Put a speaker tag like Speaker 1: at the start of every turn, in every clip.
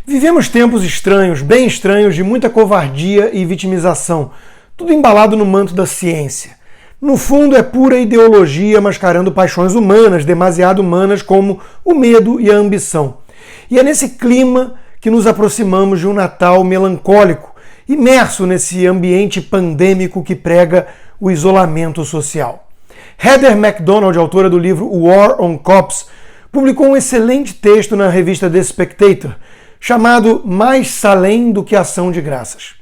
Speaker 1: Vivemos tempos estranhos, bem estranhos, de muita covardia e vitimização, tudo embalado no manto da ciência. No fundo é pura ideologia mascarando paixões humanas, demasiado humanas, como o medo e a ambição. E é nesse clima que nos aproximamos de um Natal melancólico, imerso nesse ambiente pandêmico que prega o isolamento social. Heather McDonald, autora do livro War on Cops, publicou um excelente texto na revista The Spectator, chamado Mais Salém do que Ação de Graças.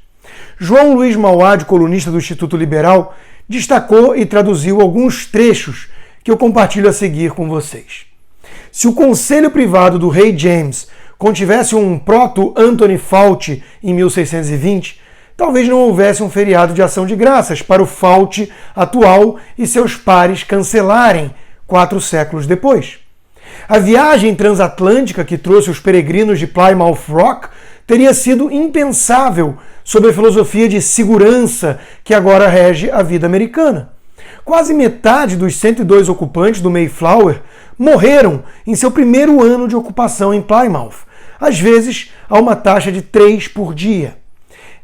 Speaker 1: João Luiz Mauad, colunista do Instituto Liberal, destacou e traduziu alguns trechos que eu compartilho a seguir com vocês. Se o conselho privado do rei James contivesse um proto-Anthony Fauci em 1620, talvez não houvesse um feriado de ação de graças para o Fauci atual e seus pares cancelarem 4 séculos depois. A viagem transatlântica que trouxe os peregrinos de Plymouth Rock teria sido impensável sob a filosofia de segurança que agora rege a vida americana. Quase metade dos 102 ocupantes do Mayflower morreram em seu primeiro ano de ocupação em Plymouth, às vezes a uma taxa de 3 por dia.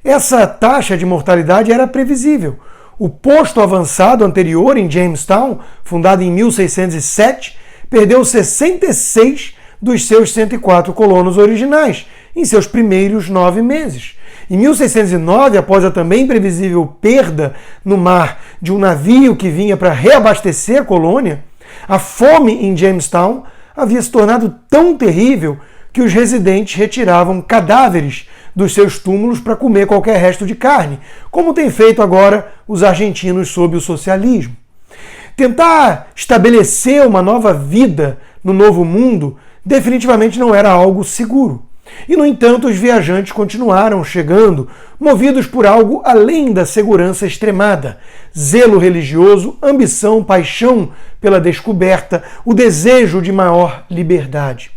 Speaker 1: Essa taxa de mortalidade era previsível. O posto avançado anterior em Jamestown, fundado em 1607, perdeu 66 dos seus 104 colonos originais em seus primeiros 9 meses. Em 1609, após a também previsível perda no mar de um navio que vinha para reabastecer a colônia, a fome em Jamestown havia se tornado tão terrível que os residentes retiravam cadáveres dos seus túmulos para comer qualquer resto de carne, como têm feito agora os argentinos sob o socialismo. Tentar estabelecer uma nova vida no novo mundo definitivamente não era algo seguro. E, no entanto, os viajantes continuaram chegando, movidos por algo além da segurança extremada: zelo religioso, ambição, paixão pela descoberta, o desejo de maior liberdade.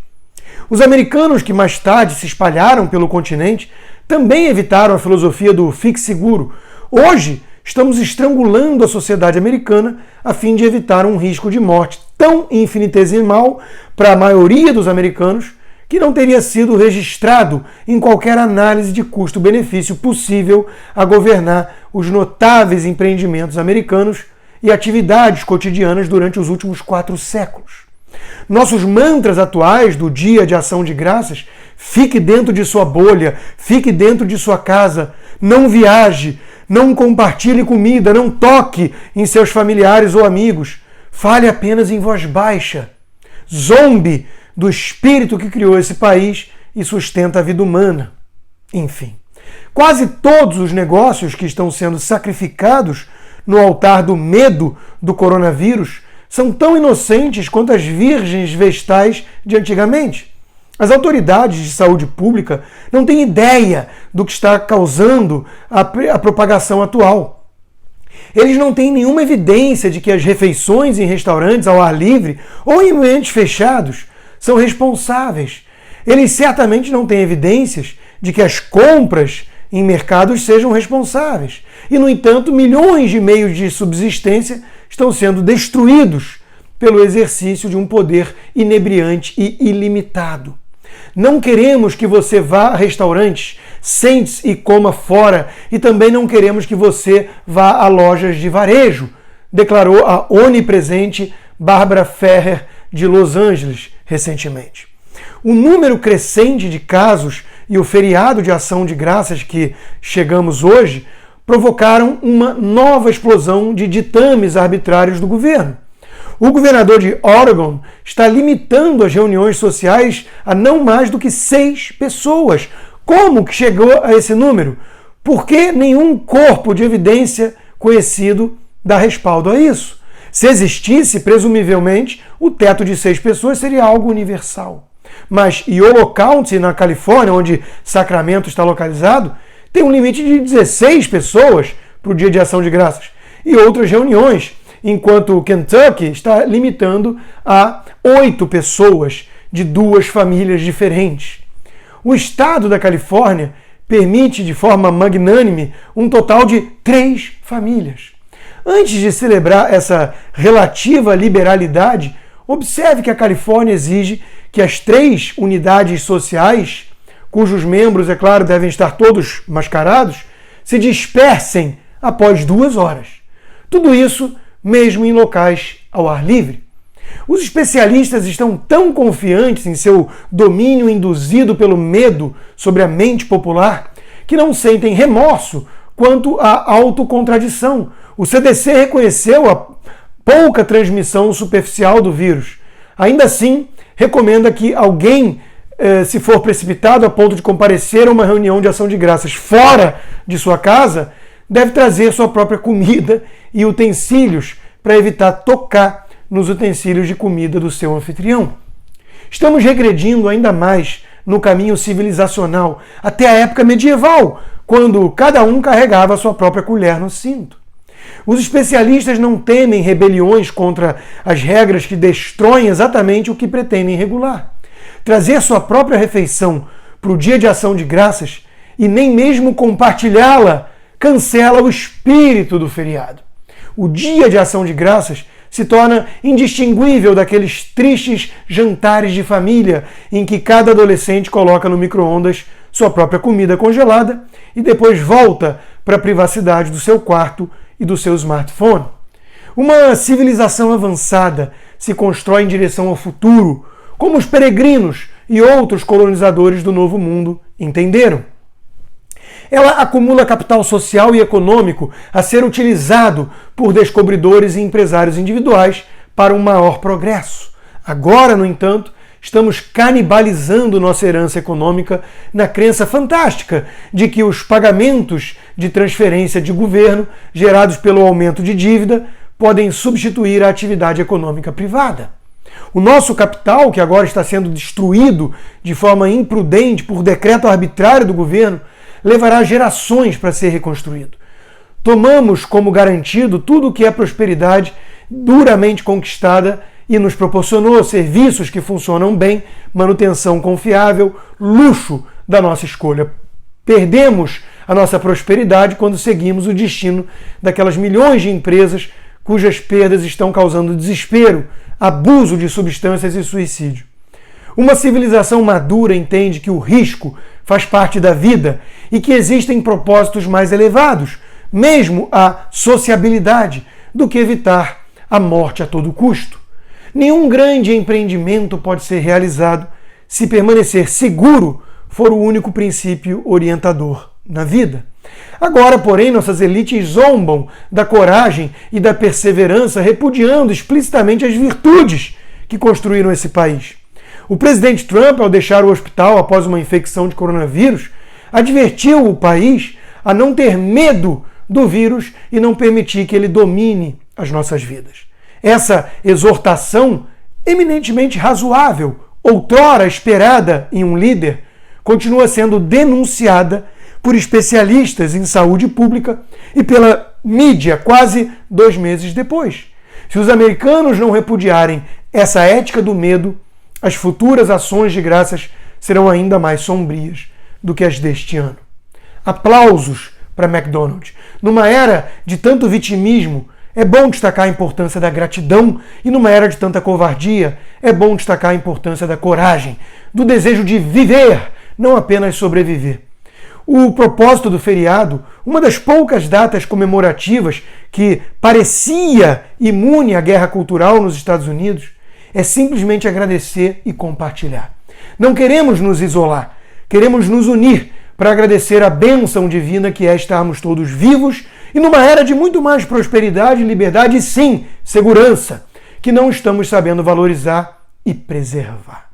Speaker 1: Os americanos que mais tarde se espalharam pelo continente também evitaram a filosofia do fique seguro. Hoje, estamos estrangulando a sociedade americana a fim de evitar um risco de morte tão infinitesimal para a maioria dos americanos que não teria sido registrado em qualquer análise de custo-benefício possível a governar os notáveis empreendimentos americanos e atividades cotidianas durante os últimos 4 séculos. Nossos mantras atuais do Dia de Ação de Graças: fique dentro de sua bolha, fique dentro de sua casa, não viaje, não compartilhe comida, não toque em seus familiares ou amigos, fale apenas em voz baixa, zombe do espírito que criou esse país e sustenta a vida humana. Enfim, quase todos os negócios que estão sendo sacrificados no altar do medo do coronavírus são tão inocentes quanto as virgens vestais de antigamente. As autoridades de saúde pública não têm ideia do que está causando a propagação atual. Eles não têm nenhuma evidência de que as refeições em restaurantes ao ar livre ou em ambientes fechados são responsáveis. Eles certamente não têm evidências de que as compras em mercados sejam responsáveis. E, no entanto, milhões de meios de subsistência estão sendo destruídos pelo exercício de um poder inebriante e ilimitado. Não queremos que você vá a restaurantes, sente-se e coma fora, e também não queremos que você vá a lojas de varejo, declarou a onipresente Barbara Ferrer de Los Angeles recentemente. O número crescente de casos e o feriado de ação de graças que chegamos hoje provocaram uma nova explosão de ditames arbitrários do governo. O governador de Oregon está limitando as reuniões sociais a não mais do que 6 pessoas. Como que chegou a esse número? Porque nenhum corpo de evidência conhecido dá respaldo a isso. Se existisse, presumivelmente, o teto de 6 pessoas seria algo universal. Mas Yolo County, na Califórnia, onde Sacramento está localizado, tem um limite de 16 pessoas para o Dia de Ação de Graças e outras reuniões, enquanto o Kentucky está limitando a 8 pessoas de 2 famílias diferentes. O estado da Califórnia permite de forma magnânime um total de 3 famílias. Antes de celebrar essa relativa liberalidade, observe que a Califórnia exige que as 3 unidades sociais cujos membros, é claro, devem estar todos mascarados, se dispersem após 2 horas. Tudo isso mesmo em locais ao ar livre. Os especialistas estão tão confiantes em seu domínio induzido pelo medo sobre a mente popular que não sentem remorso quanto à autocontradição. O CDC reconheceu a pouca transmissão superficial do vírus. Ainda assim, recomenda que alguém, se for precipitado a ponto de comparecer a uma reunião de ação de graças fora de sua casa, deve trazer sua própria comida e utensílios para evitar tocar nos utensílios de comida do seu anfitrião. Estamos regredindo ainda mais no caminho civilizacional até a época medieval, quando cada um carregava a sua própria colher no cinto. Os especialistas não temem rebeliões contra as regras que destroem exatamente o que pretendem regular. Trazer sua própria refeição para o dia de ação de graças e nem mesmo compartilhá-la cancela o espírito do feriado. O dia de ação de graças se torna indistinguível daqueles tristes jantares de família em que cada adolescente coloca no micro-ondas sua própria comida congelada e depois volta para a privacidade do seu quarto e do seu smartphone. Uma civilização avançada se constrói em direção ao futuro, como os peregrinos e outros colonizadores do Novo Mundo entenderam. Ela acumula capital social e econômico a ser utilizado por descobridores e empresários individuais para um maior progresso. Agora, no entanto, estamos canibalizando nossa herança econômica na crença fantástica de que os pagamentos de transferência de governo gerados pelo aumento de dívida podem substituir a atividade econômica privada. O nosso capital, que agora está sendo destruído de forma imprudente por decreto arbitrário do governo, levará gerações para ser reconstruído. Tomamos como garantido tudo o que é prosperidade duramente conquistada e nos proporcionou serviços que funcionam bem, manutenção confiável, luxo da nossa escolha. Perdemos a nossa prosperidade quando seguimos o destino daquelas milhões de empresas cujas perdas estão causando desespero, abuso de substâncias e suicídio. Uma civilização madura entende que o risco faz parte da vida e que existem propósitos mais elevados, mesmo a sociabilidade, do que evitar a morte a todo custo. Nenhum grande empreendimento pode ser realizado se permanecer seguro for o único princípio orientador na vida. Agora, porém, nossas elites zombam da coragem e da perseverança, repudiando explicitamente as virtudes que construíram esse país. O presidente Trump, ao deixar o hospital após uma infecção de coronavírus, advertiu o país a não ter medo do vírus e não permitir que ele domine as nossas vidas. Essa exortação, eminentemente razoável, outrora esperada em um líder, continua sendo denunciada por especialistas em saúde pública e pela mídia quase 2 meses depois. Se os americanos não repudiarem essa ética do medo, as futuras ações de graças serão ainda mais sombrias do que as deste ano. Aplausos para McDonald's. Numa era de tanto vitimismo, é bom destacar a importância da gratidão e numa era de tanta covardia, é bom destacar a importância da coragem, do desejo de viver, não apenas sobreviver. O propósito do feriado, uma das poucas datas comemorativas que parecia imune à guerra cultural nos Estados Unidos, é simplesmente agradecer e compartilhar. Não queremos nos isolar, queremos nos unir para agradecer a bênção divina que é estarmos todos vivos e numa era de muito mais prosperidade, liberdade e sim, segurança, que não estamos sabendo valorizar e preservar.